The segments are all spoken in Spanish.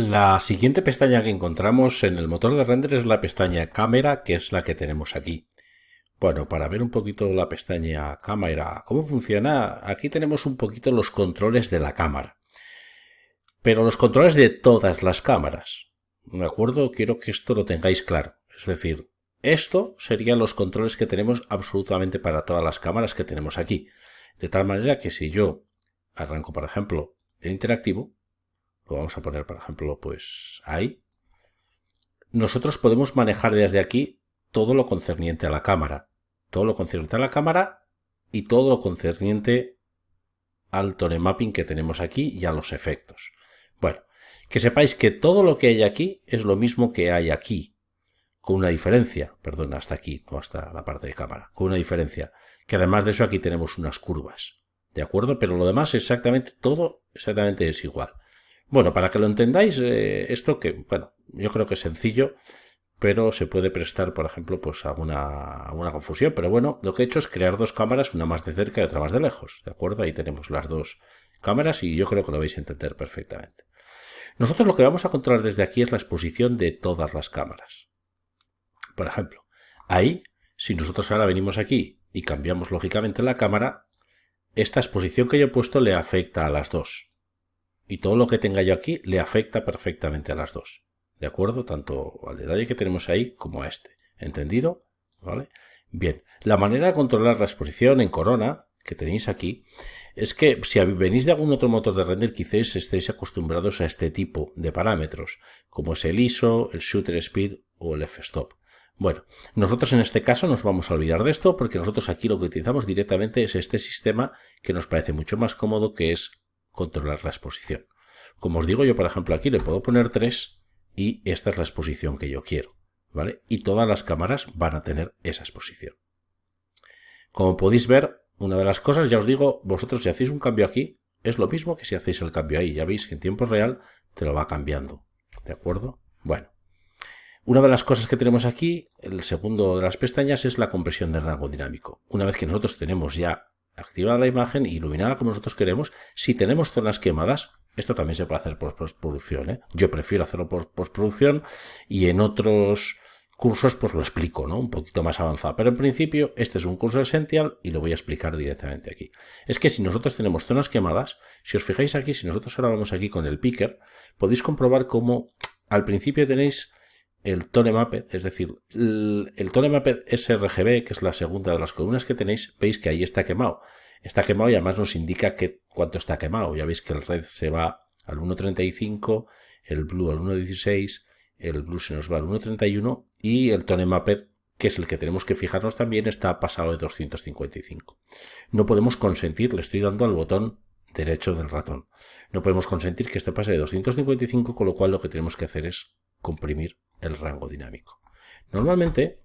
La siguiente pestaña que encontramos en el motor de render es la pestaña cámara, que es la que tenemos aquí. Bueno, para ver un poquito la pestaña cámara, cómo funciona, aquí tenemos un poquito los controles de la cámara. Pero los controles de todas las cámaras. ¿De acuerdo? Quiero que esto lo tengáis claro. Es decir, esto serían los controles que tenemos absolutamente para todas las cámaras que tenemos aquí. De tal manera que si yo arranco, por ejemplo, el interactivo, lo vamos a poner, por ejemplo, pues ahí. Nosotros podemos manejar desde aquí todo lo concerniente a la cámara. Todo lo concerniente a la cámara y todo lo concerniente al tone mapping que tenemos aquí y a los efectos. Bueno, que sepáis que todo lo que hay aquí es lo mismo que hay aquí. Con una diferencia, perdón, hasta aquí, no hasta la parte de cámara. Con una diferencia, que además de eso aquí tenemos unas curvas. ¿De acuerdo? Pero lo demás exactamente, todo exactamente es igual. Bueno, para que lo entendáis, esto que, bueno, yo creo que es sencillo, pero se puede prestar, por ejemplo, pues a una confusión. Pero bueno, lo que he hecho es crear dos cámaras, una más de cerca y otra más de lejos, ¿de acuerdo? Ahí tenemos las dos cámaras y yo creo que lo vais a entender perfectamente. Nosotros lo que vamos a controlar desde aquí es la exposición de todas las cámaras. Por ejemplo, ahí, si nosotros ahora venimos aquí y cambiamos lógicamente la cámara, esta exposición que yo he puesto le afecta a las dos. Y todo lo que tenga yo aquí le afecta perfectamente a las dos. ¿De acuerdo? Tanto al detalle que tenemos ahí como a este. ¿Entendido? ¿Vale? Bien, la manera de controlar la exposición en corona que tenéis aquí es que si venís de algún otro motor de render quizás estéis acostumbrados a este tipo de parámetros, como es el ISO, el Shutter Speed o el f-stop. Bueno, nosotros en este caso nos vamos a olvidar de esto porque nosotros aquí lo que utilizamos directamente es este sistema que nos parece mucho más cómodo, que es controlar la exposición. Como os digo, yo por ejemplo aquí le puedo poner 3 y esta es la exposición que yo quiero, ¿vale? Y todas las cámaras van a tener esa exposición. Como podéis ver, una de las cosas, ya os digo, vosotros si hacéis un cambio aquí, es lo mismo que si hacéis el cambio ahí. Ya veis que en tiempo real te lo va cambiando, ¿de acuerdo? Bueno, una de las cosas que tenemos aquí, el segundo de las pestañas, es la compresión de rango dinámico. Una vez que nosotros tenemos ya activada la imagen, iluminada como nosotros queremos, si tenemos zonas quemadas, esto también se puede hacer por postproducción, ¿eh? Yo prefiero hacerlo por postproducción y en otros cursos pues lo explico, ¿no? Un poquito más avanzado. Pero en principio este es un curso esencial y lo voy a explicar directamente aquí. Es que si nosotros tenemos zonas quemadas, si os fijáis aquí, si nosotros ahora vamos aquí con el picker, podéis comprobar cómo al principio tenéis el Tone Mapped, es decir, el Tone Mapped sRGB, que es la segunda de las columnas que tenéis, veis que ahí está quemado. Está quemado y además nos indica cuánto está quemado. Ya veis que el red se va al 1.35, el blue al 1.16, el blue se nos va al 1.31 y el Tone Mapped, que es el que tenemos que fijarnos también, está pasado de 255. No podemos consentir, le estoy dando al botón derecho del ratón. No podemos consentir que esto pase de 255, con lo cual lo que tenemos que hacer es comprimir el rango dinámico. Normalmente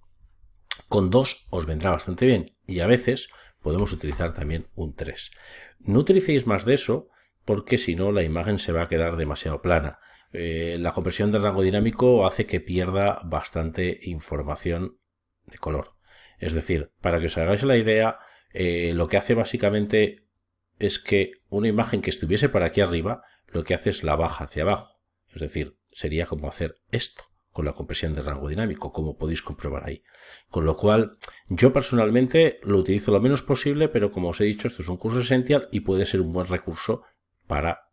con 2 os vendrá bastante bien y a veces podemos utilizar también un 3. No utilicéis más de eso porque si no la imagen se va a quedar demasiado plana. La compresión del rango dinámico hace que pierda bastante información de color. Es decir, para que os hagáis la idea, lo que hace básicamente es que una imagen que estuviese por aquí arriba, lo que hace es la baja hacia abajo. Es decir, sería como hacer esto con la compresión de rango dinámico, como podéis comprobar ahí. Con lo cual, yo personalmente lo utilizo lo menos posible, pero como os he dicho, esto es un curso esencial y puede ser un buen recurso para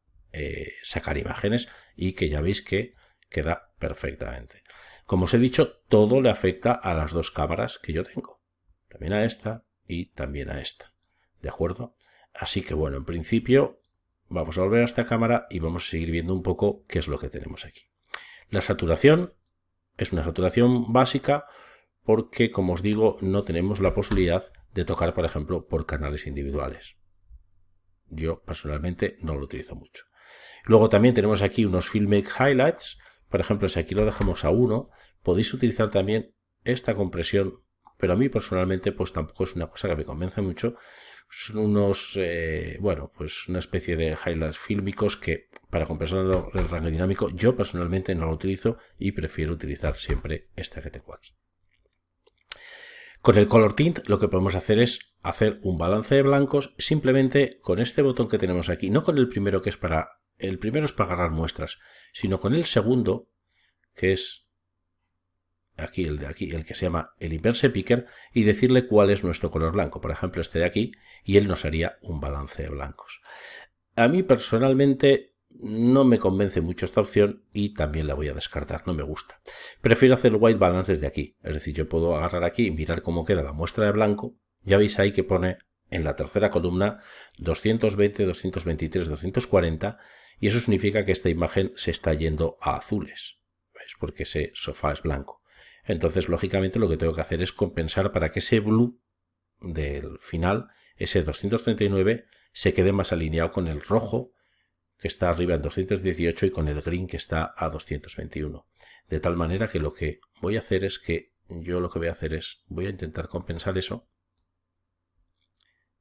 sacar imágenes y que ya veis que queda perfectamente. Como os he dicho, todo le afecta a las dos cámaras que yo tengo. También a esta y también a esta. ¿De acuerdo? Así que bueno, en principio vamos a volver a esta cámara y vamos a seguir viendo un poco qué es lo que tenemos aquí. La saturación es una saturación básica porque, como os digo, no tenemos la posibilidad de tocar, por ejemplo, por canales individuales. Yo personalmente no lo utilizo mucho. Luego también tenemos aquí unos Filmic Highlights. Por ejemplo, si aquí lo dejamos a 1, podéis utilizar también esta compresión, pero a mí personalmente pues tampoco es una cosa que me convence mucho. Son unos, bueno, pues una especie de highlights fílmicos que para compresar el rango dinámico yo personalmente no lo utilizo y prefiero utilizar siempre esta que tengo aquí. Con el Color Tint lo que podemos hacer es hacer un balance de blancos simplemente con este botón que tenemos aquí, no con el primero que es para el primero es para agarrar muestras, sino con el segundo, que es aquí, el de aquí, el que se llama el Inverse Picker, y decirle cuál es nuestro color blanco. Por ejemplo, este de aquí, y él nos haría un balance de blancos. A mí personalmente no me convence mucho esta opción y también la voy a descartar, no me gusta. Prefiero hacer el white balance desde aquí, es decir, yo puedo agarrar aquí y mirar cómo queda la muestra de blanco. Ya veis ahí que pone en la tercera columna 220, 223, 240 y eso significa que esta imagen se está yendo a azules, ¿veis? Porque ese sofá es blanco. Entonces, lógicamente, lo que tengo que hacer es compensar para que ese blue del final, ese 239, se quede más alineado con el rojo que está arriba en 218 y con el green que está a 221. De tal manera que lo que voy a hacer es voy a intentar compensar eso.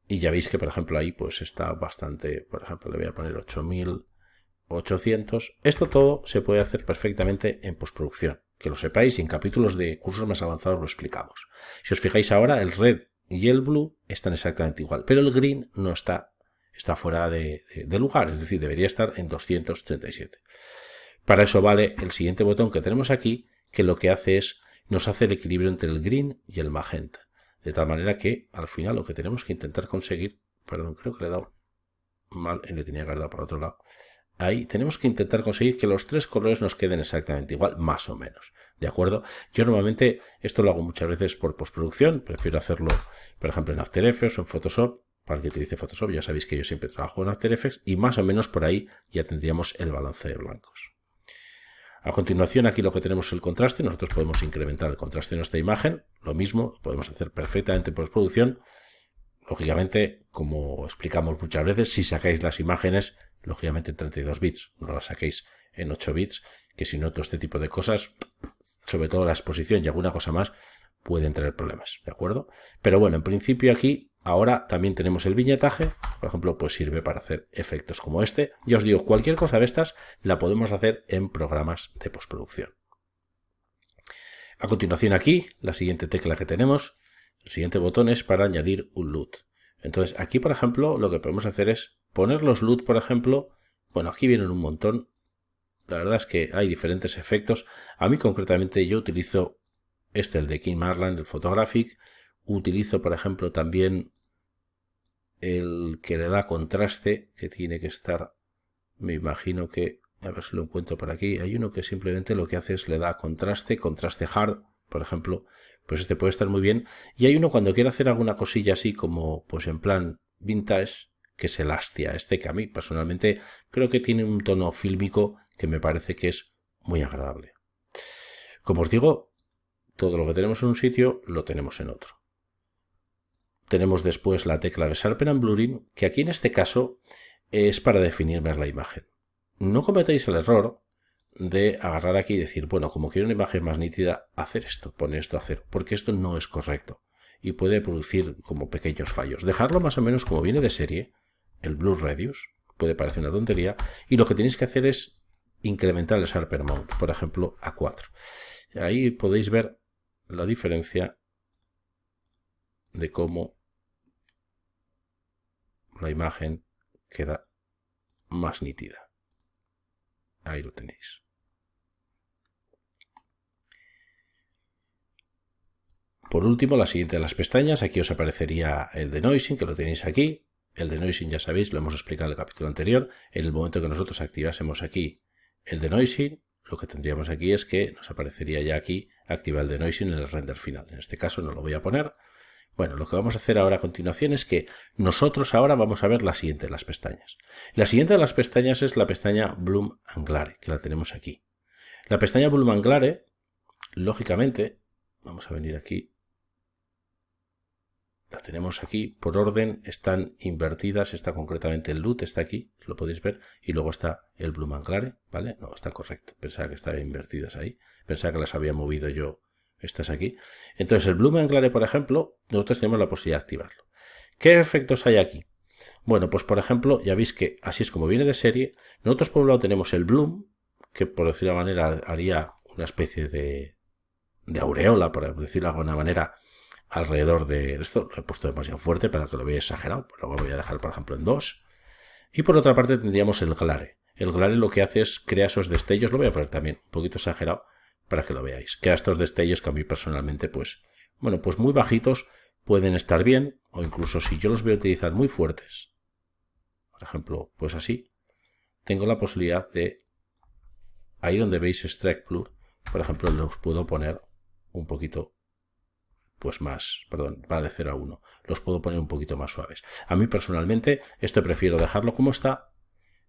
Y ya veis que, por ejemplo, ahí pues está bastante, por ejemplo, le voy a poner 8800. Esto todo se puede hacer perfectamente en postproducción. Que lo sepáis, y en capítulos de cursos más avanzados lo explicamos. Si os fijáis ahora, el red y el blue están exactamente igual, pero el green no está fuera de lugar, es decir, debería estar en 237. Para eso vale el siguiente botón que tenemos aquí, que lo que hace es, nos hace el equilibrio entre el green y el magenta. De tal manera que al final lo que tenemos que intentar conseguir, perdón, creo que le he dado mal y le tenía que haber dado para otro lado. Ahí tenemos que intentar conseguir que los tres colores nos queden exactamente igual, más o menos. ¿De acuerdo? Yo normalmente esto lo hago muchas veces por postproducción. Prefiero hacerlo, por ejemplo, en After Effects o en Photoshop. Para el que utilice Photoshop, ya sabéis que yo siempre trabajo en After Effects y más o menos por ahí ya tendríamos el balance de blancos. A continuación, aquí lo que tenemos es el contraste. Nosotros podemos incrementar el contraste de nuestra imagen. Lo mismo, lo podemos hacer perfectamente en postproducción. Lógicamente, como explicamos muchas veces, si sacáis las imágenes, lógicamente en 32 bits, no las saquéis en 8 bits, que si no, todo este tipo de cosas, sobre todo la exposición y alguna cosa más, pueden tener problemas, ¿de acuerdo? Pero bueno, en principio aquí, ahora también tenemos el viñetaje, por ejemplo, pues sirve para hacer efectos como este. Ya os digo, cualquier cosa de estas la podemos hacer en programas de postproducción. A continuación aquí, la siguiente tecla que tenemos, el siguiente botón es para añadir un LUT. Entonces aquí, por ejemplo, lo que podemos hacer es poner los LUT, por ejemplo. Bueno, aquí vienen un montón. La verdad es que hay diferentes efectos. A mí concretamente yo utilizo el de King Marland, el Photographic. Utilizo, por ejemplo, también el que le da contraste, que tiene que estar, me imagino que, a ver si lo encuentro por aquí. Hay uno que simplemente lo que hace es le da contraste hard, por ejemplo. Pues este puede estar muy bien. Y hay uno cuando quiere hacer alguna cosilla así como, pues en plan vintage, que es el Astia. Este que a mí personalmente creo que tiene un tono fílmico que me parece que es muy agradable. Como os digo, todo lo que tenemos en un sitio lo tenemos en otro. Tenemos después la tecla de Sharpen and Blurring, que aquí en este caso es para definir más la imagen. No cometáis el error de agarrar aquí y decir, bueno, como quiero una imagen más nítida, hacer esto, poner esto a cero, porque esto no es correcto y puede producir como pequeños fallos. Dejarlo más o menos como viene de serie, el Blur Radius, puede parecer una tontería, y lo que tenéis que hacer es incrementar el Sharpen Mount, por ejemplo, a 4. Ahí podéis ver la diferencia de cómo la imagen queda más nítida. Ahí lo tenéis. Por último, la siguiente de las pestañas, aquí os aparecería el denoising, que lo tenéis aquí. El denoising, ya sabéis, lo hemos explicado en el capítulo anterior. En el momento que nosotros activásemos aquí el denoising, lo que tendríamos aquí es que nos aparecería ya aquí activar el denoising en el render final. En este caso no lo voy a poner. Bueno, lo que vamos a hacer ahora a continuación es que nosotros ahora vamos a ver la siguiente de las pestañas. La siguiente de las pestañas es la pestaña Bloom and Glare, que la tenemos aquí. La pestaña Bloom and Glare, lógicamente, vamos a venir aquí. La tenemos aquí, por orden, están invertidas, está concretamente el LUT, está aquí, lo podéis ver, y luego está el Bloom and Glare, ¿vale? No, está correcto, pensaba que estaban invertidas ahí, pensaba que las había movido yo, estas aquí. Entonces el Bloom and Glare, por ejemplo, nosotros tenemos la posibilidad de activarlo. ¿Qué efectos hay aquí? Bueno, pues por ejemplo, ya veis que así es como viene de serie. Nosotros por un lado tenemos el Bloom, que por decirlo de alguna manera haría una especie de aureola, por decirlo de alguna manera, alrededor de esto. Lo he puesto demasiado fuerte para que lo veáis exagerado, luego lo voy a dejar por ejemplo en 2. Y por otra parte tendríamos el glare. El glare lo que hace es crea esos destellos, lo voy a poner también un poquito exagerado para que lo veáis. Crea estos destellos que a mí personalmente, pues, bueno, pues muy bajitos pueden estar bien, o incluso si yo los voy a utilizar muy fuertes, por ejemplo, pues así, tengo la posibilidad de, ahí donde veis Strike Blur, por ejemplo, los puedo poner un poquito pues más, perdón, va de 0 a 1. Los puedo poner un poquito más suaves. A mí personalmente esto prefiero dejarlo como está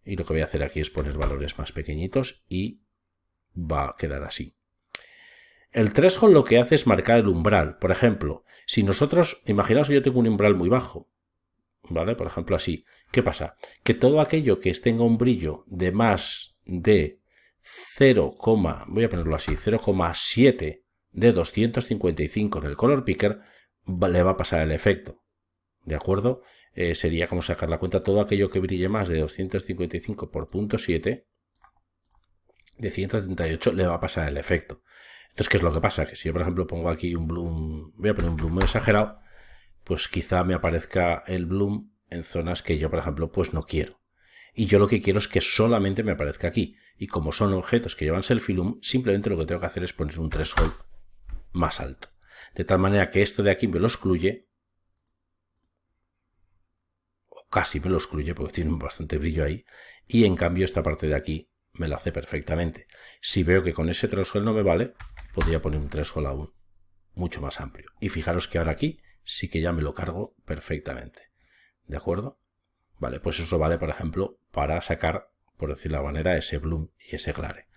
y lo que voy a hacer aquí es poner valores más pequeñitos y va a quedar así. El threshold lo que hace es marcar el umbral. Por ejemplo, si nosotros, imaginaos que yo tengo un umbral muy bajo, ¿vale? Por ejemplo así. ¿Qué pasa? Que todo aquello que tenga un brillo de más de 0, voy a ponerlo así, 0,7 de 255 en el color picker, le va a pasar el efecto. ¿De acuerdo? Sería como sacar la cuenta, todo aquello que brille más de 255 por 0,7 de 138 le va a pasar el efecto. Entonces, ¿qué es lo que pasa? Que si yo, por ejemplo, pongo aquí un bloom, voy a poner un bloom muy exagerado, pues quizá me aparezca el bloom en zonas que yo, por ejemplo, pues no quiero. Y yo lo que quiero es que solamente me aparezca aquí. Y como son objetos que llevan selfie loom, simplemente lo que tengo que hacer es poner un threshold más alto. De tal manera que esto de aquí me lo excluye, o casi me lo excluye porque tiene bastante brillo ahí, y en cambio esta parte de aquí me la hace perfectamente. Si veo que con ese threshold no me vale, podría poner un threshold aún mucho más amplio. Y fijaros que ahora aquí sí que ya me lo cargo perfectamente. ¿De acuerdo? Vale, pues eso vale, por ejemplo, para sacar, por decirlo de la manera, ese bloom y ese glare.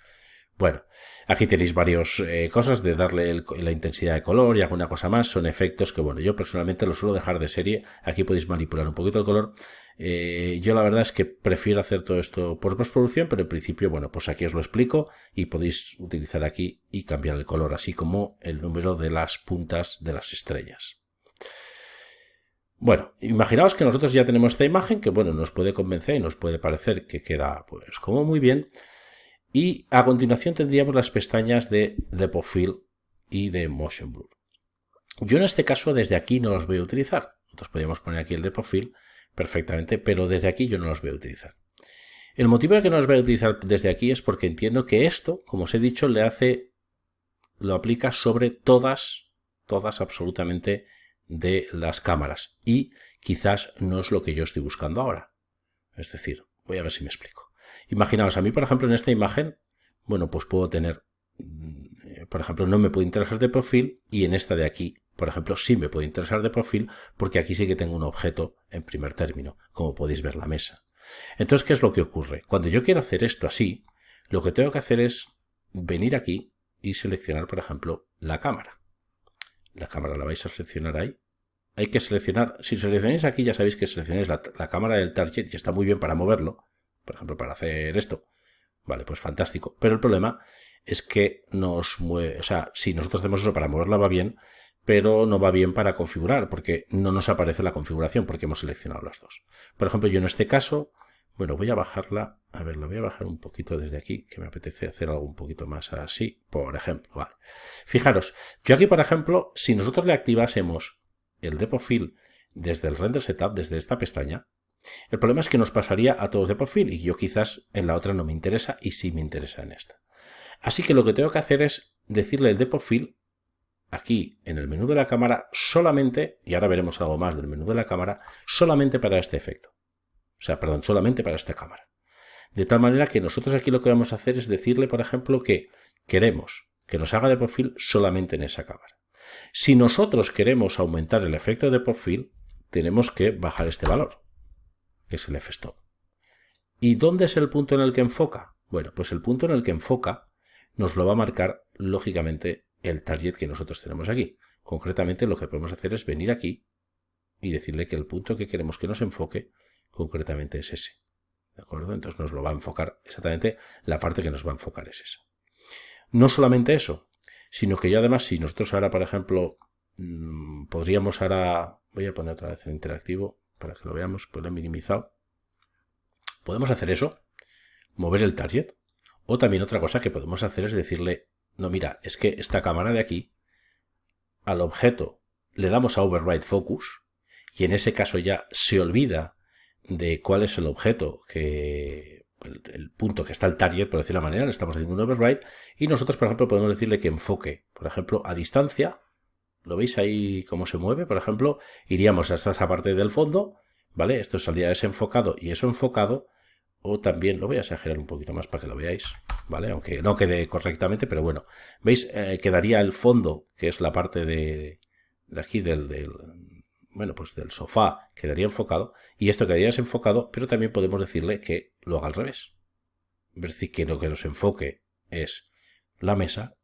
Bueno, aquí tenéis varias cosas de darle la intensidad de color y alguna cosa más. Son efectos que, bueno, yo personalmente los suelo dejar de serie. Aquí podéis manipular un poquito el color. Yo la verdad es que prefiero hacer todo esto por postproducción, pero en principio, bueno, pues aquí os lo explico y podéis utilizar aquí y cambiar el color, así como el número de las puntas de las estrellas. Bueno, imaginaos que nosotros ya tenemos esta imagen que, bueno, nos puede convencer y nos puede parecer que queda, pues, como muy bien. Y a continuación tendríamos las pestañas de Depth of Field y de Motion Blur. Yo en este caso desde aquí no los voy a utilizar. Nosotros podríamos poner aquí el Depth of Field perfectamente, pero desde aquí yo no los voy a utilizar. El motivo de que no los voy a utilizar desde aquí es porque entiendo que esto, como os he dicho, lo aplica sobre todas absolutamente de las cámaras. Y quizás no es lo que yo estoy buscando ahora. Es decir, voy a ver si me explico. Imaginaos, a mí, por ejemplo, en esta imagen, bueno, pues puedo tener, por ejemplo, no me puede interesar de perfil y en esta de aquí, por ejemplo, sí me puede interesar de perfil porque aquí sí que tengo un objeto en primer término, como podéis ver la mesa. Entonces, ¿qué es lo que ocurre? Cuando yo quiero hacer esto así, lo que tengo que hacer es venir aquí y seleccionar, por ejemplo, la cámara. La cámara la vais a seleccionar ahí. Hay que seleccionar, si seleccionáis aquí ya sabéis que seleccionáis la cámara del target y está muy bien para moverlo, por ejemplo para hacer esto, vale, pues fantástico, pero el problema es que nos mueve, o sea, si nosotros hacemos eso para moverla va bien, pero no va bien para configurar, porque no nos aparece la configuración porque hemos seleccionado las dos. Por ejemplo, yo en este caso, bueno, voy a bajarla, a ver, la voy a bajar un poquito desde aquí, que me apetece hacer algo un poquito más así, por ejemplo, vale. Fijaros, yo aquí, por ejemplo, si nosotros le activásemos el Depth of Field desde el Render Setup, desde esta pestaña, el problema es que nos pasaría a todos Depth of Field y yo quizás en la otra no me interesa y sí me interesa en esta. Así que lo que tengo que hacer es decirle el Depth of Field aquí en el menú de la cámara solamente, y ahora veremos algo más del menú de la cámara, solamente para este efecto. O sea, perdón, solamente para esta cámara. De tal manera que nosotros aquí lo que vamos a hacer es decirle, por ejemplo, que queremos que nos haga Depth of Field solamente en esa cámara. Si nosotros queremos aumentar el efecto de Depth of Field, tenemos que bajar este valor, que es el f-stop. ¿Y dónde es el punto en el que enfoca? Bueno, pues el punto en el que enfoca nos lo va a marcar, lógicamente, el target que nosotros tenemos aquí. Concretamente, lo que podemos hacer es venir aquí y decirle que el punto que queremos que nos enfoque, concretamente es ese. ¿De acuerdo? Entonces nos lo va a enfocar exactamente, la parte que nos va a enfocar es esa. No solamente eso, sino que yo además, si nosotros ahora, por ejemplo, podríamos ahora, voy a poner otra vez en interactivo para que lo veamos, pues lo he minimizado. Podemos hacer eso, mover el target, o también otra cosa que podemos hacer es decirle, no, mira, es que esta cámara de aquí, al objeto le damos a Override Focus, y en ese caso ya se olvida de cuál es el objeto que el punto que está el target, por decirlo de la manera, le estamos haciendo un override, y nosotros, por ejemplo, podemos decirle que enfoque, por ejemplo, a distancia. ¿Lo veis ahí cómo se mueve? Por ejemplo, iríamos hasta esa parte del fondo, ¿vale? Esto saldría desenfocado y eso enfocado, o también, lo voy a exagerar un poquito más para que lo veáis, ¿vale? Aunque no quede correctamente, pero bueno. ¿Veis? Quedaría el fondo, que es la parte de aquí bueno, pues del sofá, quedaría enfocado, y esto quedaría desenfocado, pero también podemos decirle que lo haga al revés. Es decir, que lo que nos enfoque es la mesa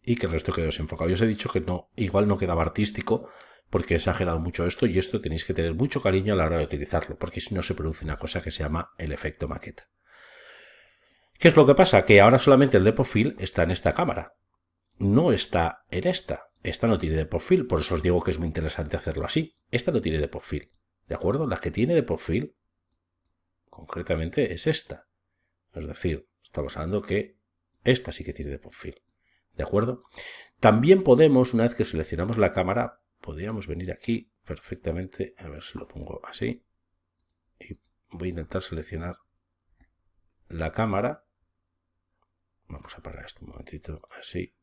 y que el resto quedó desenfocado. Yo os he dicho que no, igual no quedaba artístico porque he exagerado mucho esto, y esto tenéis que tener mucho cariño a la hora de utilizarlo, porque si no se produce una cosa que se llama el efecto maqueta. ¿Qué es lo que pasa? Que ahora solamente el depth of field está en esta cámara, no está en esta. Esta no tiene depth of field, por eso os digo que es muy interesante hacerlo así. Esta no tiene depth of field, ¿de acuerdo? La que tiene depth of field, concretamente, es esta. Es decir, estamos hablando que esta sí que tiene depth of field. ¿De acuerdo? También podemos, una vez que seleccionamos la cámara, podríamos venir aquí perfectamente, a ver si lo pongo así, y voy a intentar seleccionar la cámara. Vamos a parar esto un momentito, así.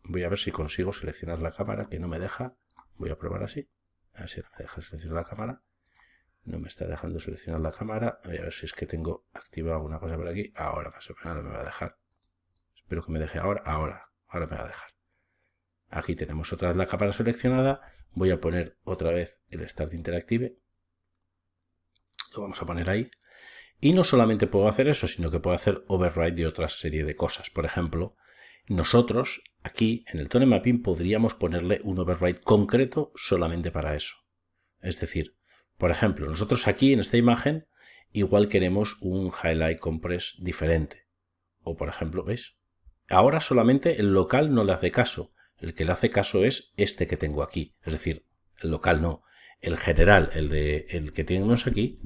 Voy a ver si consigo seleccionar la cámara, que no me deja. Voy a probar así. A ver si me deja seleccionar la cámara. No me está dejando seleccionar la cámara. Voy a ver si es que tengo activado alguna cosa por aquí. Ahora más o menos me va a dejar. Espero que me deje ahora. Ahora me va a dejar. Aquí tenemos otra vez la cámara seleccionada. Voy a poner otra vez el Start Interactive. Lo vamos a poner ahí. Y no solamente puedo hacer eso, sino que puedo hacer override de otra serie de cosas. Por ejemplo, nosotros aquí en el Tone Mapping podríamos ponerle un override concreto solamente para eso. Es decir, por ejemplo, nosotros aquí en esta imagen igual queremos un highlight compress diferente. O por ejemplo, ¿veis? Ahora solamente el local no le hace caso. El que le hace caso es este que tengo aquí. Es decir, el local no. El general, el que tenemos aquí,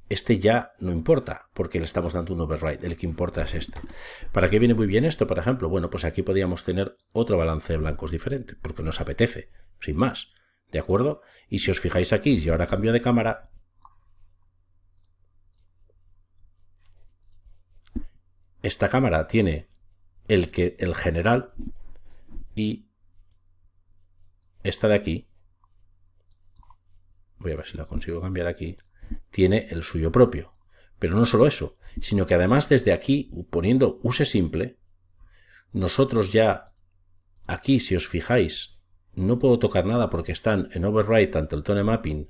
este ya no importa porque le estamos dando un override. El que importa es este. ¿Para qué viene muy bien esto, por ejemplo? Bueno, pues aquí podríamos tener otro balance de blancos diferente porque nos apetece, sin más. ¿De acuerdo? Y si os fijáis aquí, si ahora cambio de cámara, esta cámara tiene el general y esta de aquí, voy a ver si la consigo cambiar aquí, tiene el suyo propio. Pero no solo eso, sino que además desde aquí, poniendo use simple, nosotros ya aquí, si os fijáis, no puedo tocar nada porque están en override tanto el tone mapping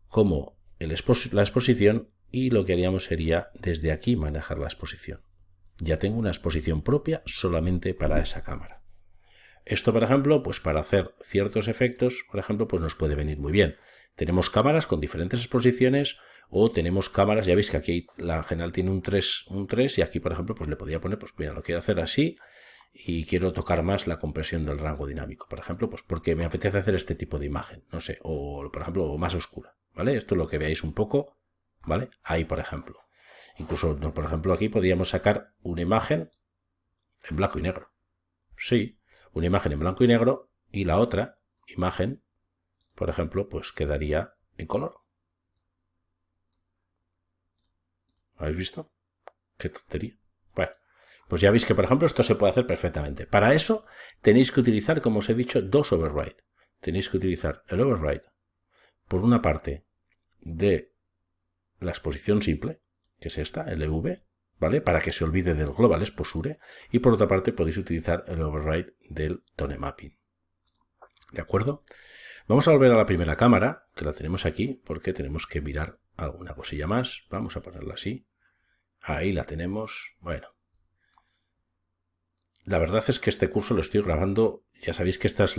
como la exposición, y lo que haríamos sería desde aquí manejar la exposición. Ya tengo una exposición propia solamente para esa cámara. Esto, por ejemplo, pues para hacer ciertos efectos, por ejemplo, pues nos puede venir muy bien. Tenemos cámaras con diferentes exposiciones, o tenemos cámaras, ya veis que aquí la general tiene un 3, y aquí, por ejemplo, pues le podría poner, pues mira, lo quiero hacer así y quiero tocar más la compresión del rango dinámico, por ejemplo, pues porque me apetece hacer este tipo de imagen, no sé, o por ejemplo, más oscura, ¿vale? Esto es lo que veáis un poco, ¿vale? Ahí, por ejemplo. Incluso, por ejemplo, aquí podríamos sacar una imagen en blanco y negro. Sí, una imagen en blanco y negro, y la otra imagen, por ejemplo, pues quedaría en color. ¿Habéis visto? Qué tontería. Bueno, pues ya veis que, por ejemplo, esto se puede hacer perfectamente. Para eso tenéis que utilizar, como os he dicho, dos override. Tenéis que utilizar el override por una parte de la exposición simple, que es esta, LV, ¿vale? Para que se olvide del Global Exposure, y por otra parte podéis utilizar el override del Tone Mapping. ¿De acuerdo? Vamos a volver a la primera cámara, que la tenemos aquí, porque tenemos que mirar alguna cosilla más. Vamos a ponerla así. Ahí la tenemos. Bueno. La verdad es que este curso lo estoy grabando. Ya sabéis que esta es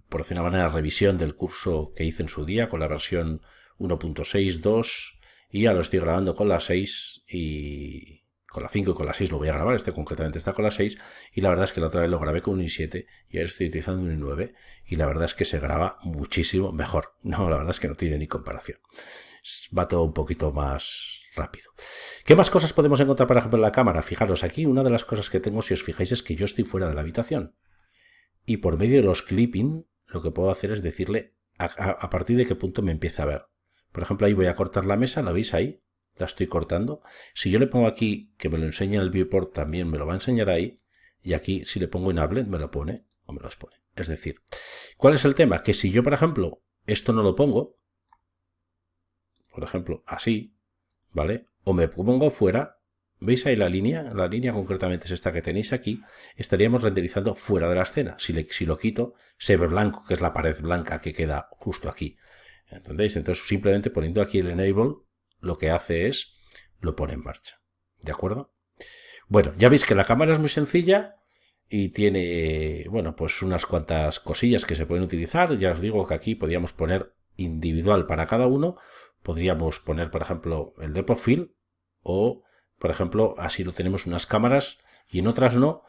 por decir una manera, revisión del curso que hice en su día con la versión 1.6.2, y ya lo estoy grabando con la 6 y con la 5 y con la 6 lo voy a grabar. Este concretamente está con la 6, y la verdad es que la otra vez lo grabé con un i7 y ahora estoy utilizando un i9, y la verdad es que se graba muchísimo mejor. No, la verdad es que no tiene ni comparación. Va todo un poquito más rápido. ¿Qué más cosas podemos encontrar, por ejemplo, en la cámara? Fijaros, aquí una de las cosas que tengo, si os fijáis, es que yo estoy fuera de la habitación. Y por medio de los clipping, lo que puedo hacer es decirle a partir de qué punto me empieza a ver. Por ejemplo, ahí voy a cortar la mesa, ¿la veis ahí? La estoy cortando. Si yo le pongo aquí que me lo enseña en el viewport, también me lo va a enseñar ahí. Y aquí, si le pongo enable, me lo pone o me los pone. Es decir, ¿cuál es el tema? Que si yo, por ejemplo, esto no lo pongo, por ejemplo, así, ¿vale? O me pongo fuera, ¿veis ahí la línea? La línea concretamente es esta que tenéis aquí. Estaríamos renderizando fuera de la escena. Si lo quito, se ve blanco, que es la pared blanca que queda justo aquí. ¿Entendéis? Entonces, simplemente poniendo aquí el enable, lo que hace es, lo pone en marcha. ¿De acuerdo? Bueno, ya veis que la cámara es muy sencilla y tiene, bueno, pues unas cuantas cosillas que se pueden utilizar. Ya os digo que aquí podríamos poner individual para cada uno. Podríamos poner, por ejemplo, el depth of field o, por ejemplo, así lo tenemos unas cámaras y en otras no.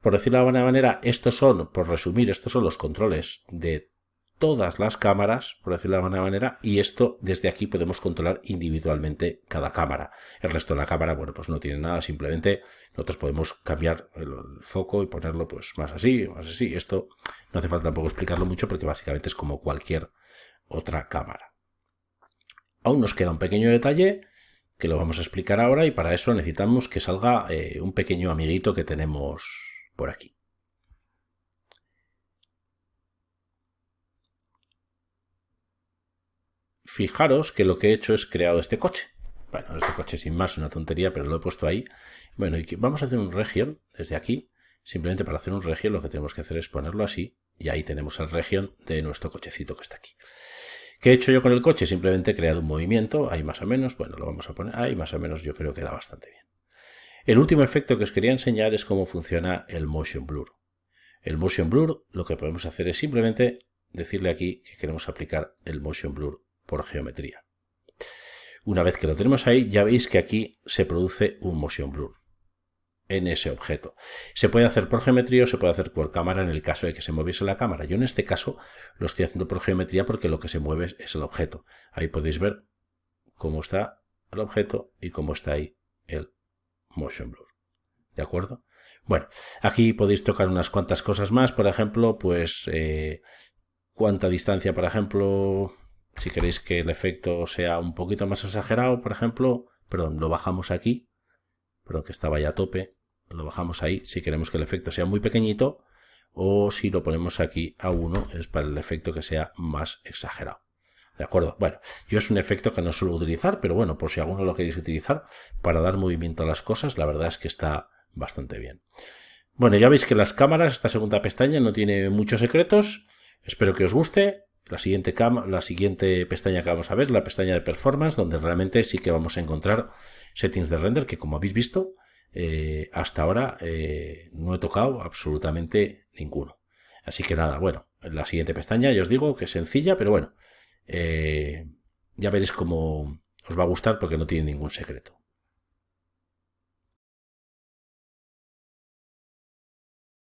Por decirlo de alguna manera, estos son, por resumir, estos son los controles de todas las cámaras, por decirlo de alguna manera, y esto desde aquí podemos controlar individualmente cada cámara. El resto de la cámara, bueno, pues no tiene nada, simplemente nosotros podemos cambiar el foco y ponerlo pues más así, más así. Esto no hace falta tampoco explicarlo mucho porque básicamente es como cualquier otra cámara. Aún nos queda un pequeño detalle que lo vamos a explicar ahora y para eso necesitamos que salga un pequeño amiguito que tenemos por aquí. Fijaros que lo que he hecho es creado este coche. Bueno, este coche sin más, una tontería, pero lo he puesto ahí. Bueno, y vamos a hacer un region desde aquí. Simplemente para hacer un region lo que tenemos que hacer es ponerlo así. Y ahí tenemos el region de nuestro cochecito que está aquí. ¿Qué he hecho yo con el coche? Simplemente he creado un movimiento, ahí más o menos. Bueno, lo vamos a poner ahí más o menos, yo creo que da bastante bien. El último efecto que os quería enseñar es cómo funciona el Motion Blur. El Motion Blur lo que podemos hacer es simplemente decirle aquí que queremos aplicar el Motion Blur por geometría. Una vez que lo tenemos ahí, ya veis que aquí se produce un motion blur en ese objeto. Se puede hacer por geometría o se puede hacer por cámara en el caso de que se moviese la cámara. Yo en este caso lo estoy haciendo por geometría porque lo que se mueve es el objeto. Ahí podéis ver cómo está el objeto y cómo está ahí el motion blur. ¿De acuerdo? Bueno, aquí podéis tocar unas cuantas cosas más. Por ejemplo, pues cuánta distancia, por ejemplo, si queréis que el efecto sea un poquito más exagerado, por ejemplo, perdón, lo bajamos aquí, perdón, que estaba ya a tope, lo bajamos ahí, si queremos que el efecto sea muy pequeñito, o si lo ponemos aquí a 1, es para el efecto que sea más exagerado. ¿De acuerdo? Bueno, yo es un efecto que no suelo utilizar, pero bueno, por si alguno lo queréis utilizar para dar movimiento a las cosas, la verdad es que está bastante bien. Bueno, ya veis que las cámaras, esta segunda pestaña no tiene muchos secretos. Espero que os guste. La siguiente pestaña que vamos a ver es la pestaña de Performance, donde realmente sí que vamos a encontrar settings de render que, como habéis visto, hasta ahora no he tocado absolutamente ninguno. Así que nada, bueno, la siguiente pestaña ya os digo que es sencilla, pero bueno, ya veréis cómo os va a gustar porque no tiene ningún secreto.